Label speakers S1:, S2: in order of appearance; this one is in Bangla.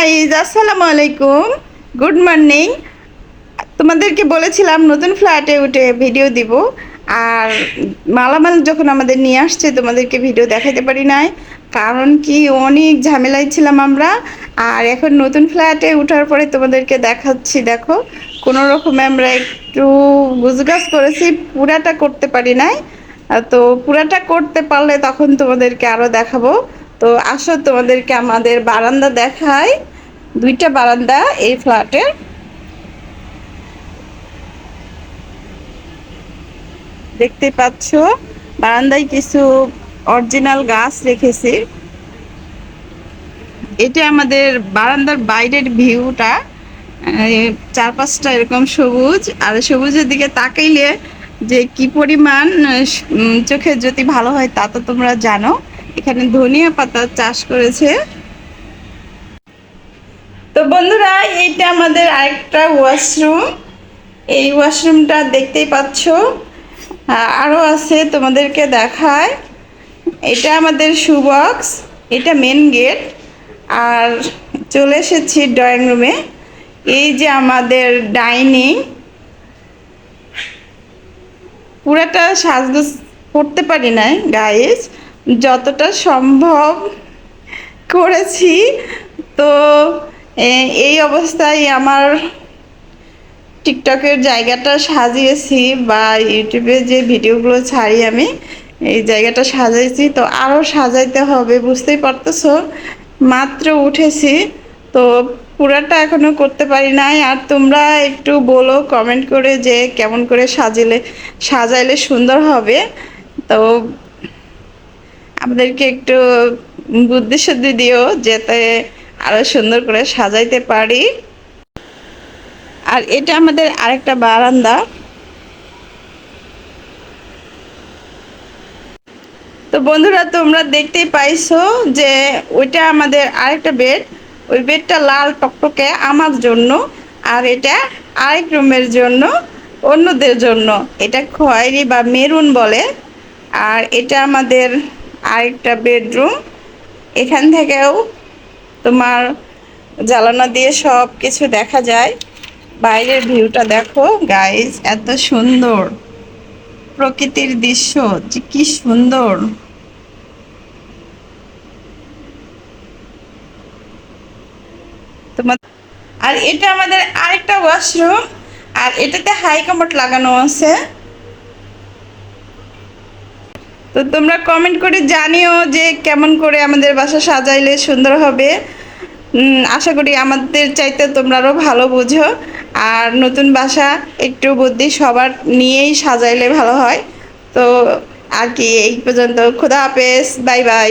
S1: গাইজ, আসসালামু আলাইকুম। Good morning. তোমাদেরকে বলেছিলাম নতুন ফ্ল্যাটে উঠে ভিডিও দিব। আর মালামাল যখন আমাদের নিয়ে আসছে তোমাদেরকে ভিডিও দেখাতে পারি নাই, কারণ কি অনেক ঝামেলায় ছিলাম আমরা। আর এখন নতুন ফ্ল্যাটে উঠার পরে তোমাদেরকে দেখাচ্ছি। দেখো, কোনো রকমে আমরা একটু গুজগাছ করেছি, পুরাটা করতে পারি নাই। তো পুরাটা করতে পারলে তখন তোমাদেরকে আরও দেখাবো। তো আসো তোমাদেরকে আমাদের বারান্দা দেখাই। দুইটা বারান্দা এই ফ্ল্যাটের। দেখতে পাচ্ছ, বারান্দায় কিছু অরিজিনাল গাছ রেখেছি। এটা আমাদের বারান্দার বাইরের ভিউটা। চারপাশটা এরকম সবুজ, আর সবুজের দিকে তাকাইলে যে কি পরিমাণ চোখের জ্যোতি ভালো হয় তা তো তোমরা জানো। এখানে ধনিয়া পাতা চাষ করেছে। তো বন্ধুরা, এইটা আমাদের আরেকটা ওয়াশরুম। এই ওয়াশরুমটা দেখতেই পাচ্ছ। আরও আছে, তোমাদেরকে দেখায়। এটা আমাদের শু বক্স, এটা মেন গেট। আর চলে এসেছি ড্রয়িং রুমে। এই যে আমাদের ডাইনিং। পুরাটা সাজগোজ করতে পারি নাই গাইস, যতটা সম্ভব করেছি। তো এই অবস্থায় আমার টিকটকের জায়গাটা সাজিয়েছি, বা ইউটিউবে যে ভিডিওগুলো ছাড়ি আমি, এই জায়গাটা সাজাইছি। তো আরও সাজাইতে হবে, বুঝতেই পারতেছো। মাত্র উঠেছি, তো পুরাটা এখনো করতে পারি নাই। আর তোমরা একটু বলো কমেন্ট করে যে কেমন করে সাজাইলে সুন্দর হবে। তো আমাদেরকে একটু বুদ্ধি শুদ্ধি দিও, যাতে আরো সুন্দর করে সাজাইতে পারি। আর এটা আমাদের আরেকটা বারান্দা। তো বন্ধুরা, তোমরা দেখতেই পাইছো যে ওইটা আমাদের আরেকটা বেড। ওই বেডটা লাল টকটকে আমার জন্য, আর এটা আরেক রুমের জন্য, অন্যদের জন্য। এটা খয়েরি বা মেরুন বলে। আর এটা আমাদের আরেকটা বেডরুম। এখান থেকেও তোমার জানালা দিয়ে সব কিছু দেখা যায়। বাইরের ভিউটা দেখো গাইজ, এত সুন্দর প্রকৃতির দৃশ্য, যে কি সুন্দর। তোমার আর এটা আমাদের আরেকটা ওয়াশরুম। আর এটাতে হাই কমোড লাগানো আছে। তো তোমরা কমেন্ট করে জানিও যে কেমন করে আমাদের বাসা সাজাইলে সুন্দর হবে। আশা করি আমাদের চাইতে তোমরা আরও ভালো বুঝো। আর নতুন বাসা একটু বুদ্ধি সবার নিয়েই সাজাইলে ভালো হয়। তো আর কি, এই পর্যন্ত। খোদা হাফেজ, বাই বাই।